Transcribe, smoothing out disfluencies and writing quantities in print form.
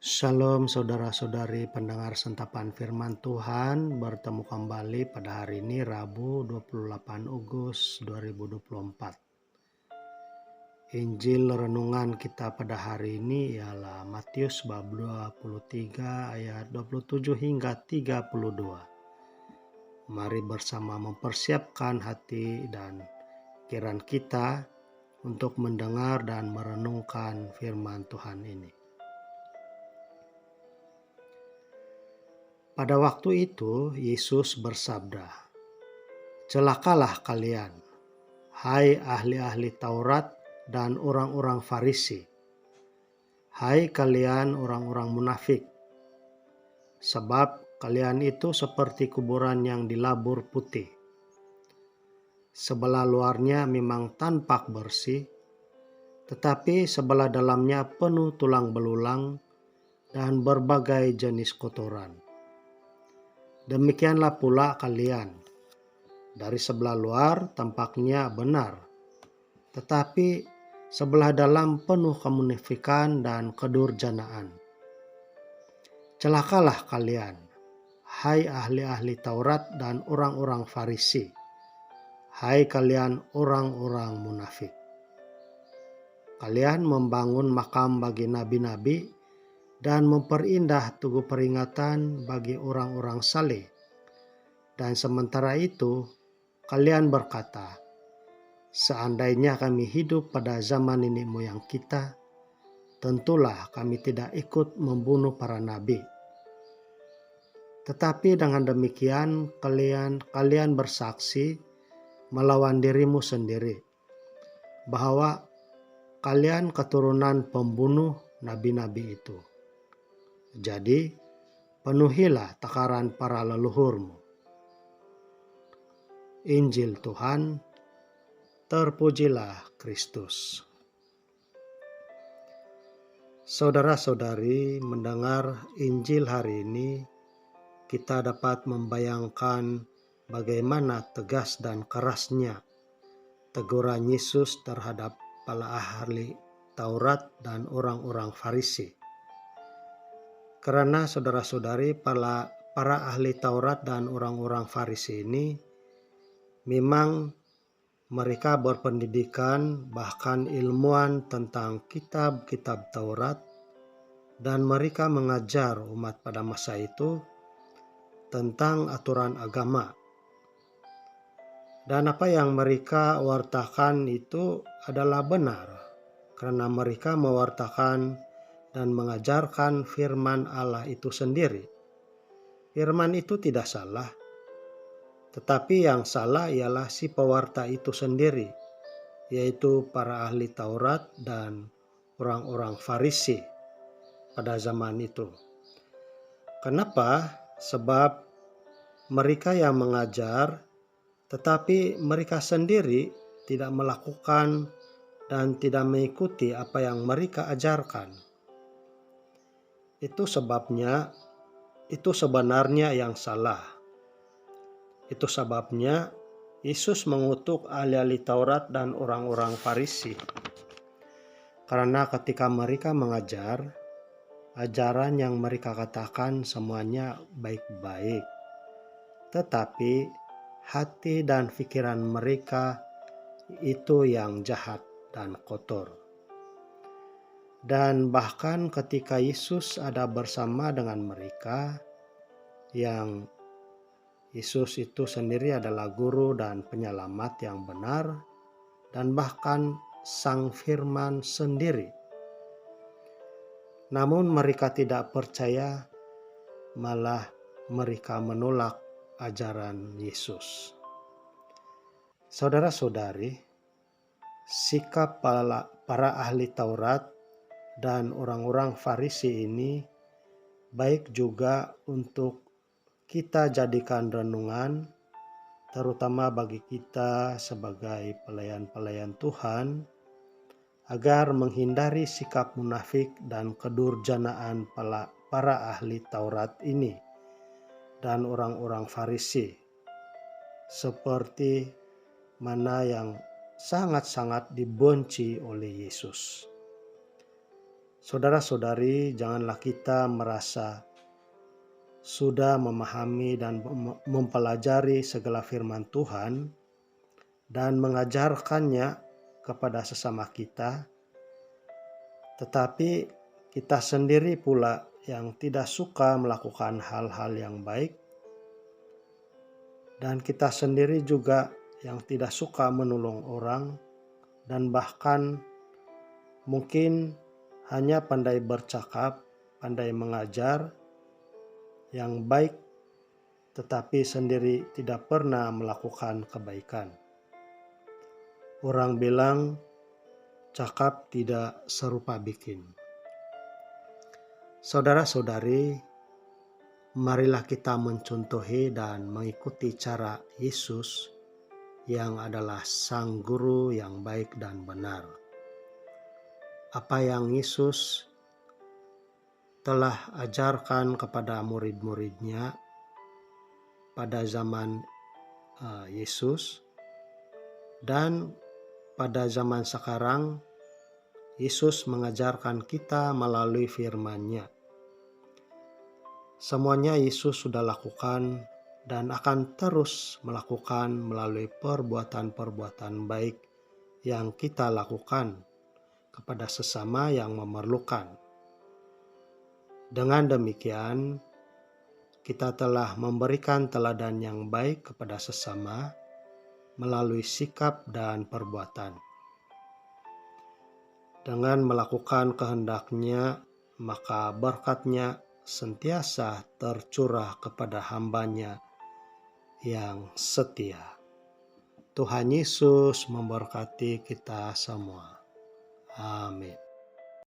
Shalom saudara-saudari pendengar sentapan firman Tuhan, bertemu kembali pada hari ini Rabu 28 Agustus 2024. Injil renungan kita pada hari ini ialah Matius bab 23 ayat 27 hingga 32. Mari bersama mempersiapkan hati dan pikiran kita untuk mendengar dan merenungkan firman Tuhan ini. Pada waktu itu, Yesus bersabda, "Celakalah kalian, hai ahli-ahli Taurat dan orang-orang Farisi, hai kalian orang-orang munafik, sebab kalian itu seperti kuburan yang dilabur putih. Sebelah luarnya memang tampak bersih, tetapi sebelah dalamnya penuh tulang belulang dan berbagai jenis kotoran. Demikianlah pula kalian. Dari sebelah luar tampaknya benar, tetapi sebelah dalam penuh kemunafikan dan kedurjanaan. Celakalah kalian, hai ahli-ahli Taurat dan orang-orang Farisi, hai kalian orang-orang munafik. Kalian membangun makam bagi nabi-nabi dan memperindah tugu peringatan bagi orang-orang saleh. Dan sementara itu, kalian berkata, seandainya kami hidup pada zaman nenek moyang kita, tentulah kami tidak ikut membunuh para nabi. Tetapi dengan demikian kalian bersaksi melawan dirimu sendiri, bahwa kalian keturunan pembunuh nabi-nabi itu. Jadi, penuhilah takaran para leluhurmu." Injil Tuhan, terpujilah Kristus. Saudara-saudari, mendengar Injil hari ini, kita dapat membayangkan bagaimana tegas dan kerasnya teguran Yesus terhadap para ahli Taurat dan orang-orang Farisi. Karena saudara-saudari, para ahli Taurat dan orang-orang Farisi ini memang mereka berpendidikan, bahkan ilmuwan tentang kitab-kitab Taurat, dan mereka mengajar umat pada masa itu tentang aturan agama. Dan apa yang mereka wartakan itu adalah benar, karena mereka mewartakan dan mengajarkan firman Allah itu sendiri. Firman itu tidak salah, tetapi yang salah ialah si pewarta itu sendiri, yaitu para ahli Taurat dan orang-orang Farisi pada zaman itu. Kenapa? Sebab mereka yang mengajar, tetapi mereka sendiri tidak melakukan dan tidak mengikuti apa yang mereka ajarkan. Itu sebabnya, itu sebenarnya yang salah. Itu sebabnya Yesus mengutuk ahli-ahli Taurat dan orang-orang Farisi. Karena ketika mereka mengajar, ajaran yang mereka katakan semuanya baik-baik. Tetapi hati dan pikiran mereka itu yang jahat dan kotor. Dan bahkan ketika Yesus ada bersama dengan mereka, yang Yesus itu sendiri adalah guru dan penyelamat yang benar, dan bahkan Sang Firman sendiri. Namun mereka tidak percaya, malah mereka menolak ajaran Yesus. Saudara-saudari, sikap para ahli Taurat dan orang-orang Farisi ini baik juga untuk kita jadikan renungan, terutama bagi kita sebagai pelayan-pelayan Tuhan, agar menghindari sikap munafik dan kedurjanaan para ahli Taurat ini dan orang-orang Farisi, seperti mana yang sangat-sangat dibenci oleh Yesus. Saudara-saudari, janganlah kita merasa sudah memahami dan mempelajari segala firman Tuhan dan mengajarkannya kepada sesama kita, tetapi kita sendiri pula yang tidak suka melakukan hal-hal yang baik, dan kita sendiri juga yang tidak suka menolong orang, dan bahkan mungkin hanya pandai bercakap, pandai mengajar yang baik, tetapi sendiri tidak pernah melakukan kebaikan. Orang bilang, cakap tidak serupa bikin. Saudara-saudari, marilah kita mencontohi dan mengikuti cara Yesus yang adalah Sang Guru yang baik dan benar. Apa yang Yesus telah ajarkan kepada murid-muridnya pada zaman Yesus, dan pada zaman sekarang Yesus mengajarkan kita melalui firman-Nya. Semuanya Yesus sudah lakukan dan akan terus melakukan melalui perbuatan-perbuatan baik yang kita lakukan kepada sesama yang memerlukan. Dengan demikian, kita telah memberikan teladan yang baik kepada sesama melalui sikap dan perbuatan. Dengan melakukan kehendak-Nya, maka berkat-Nya sentiasa tercurah kepada hamba-Nya yang setia. Tuhan Yesus memberkati kita semua. Amin.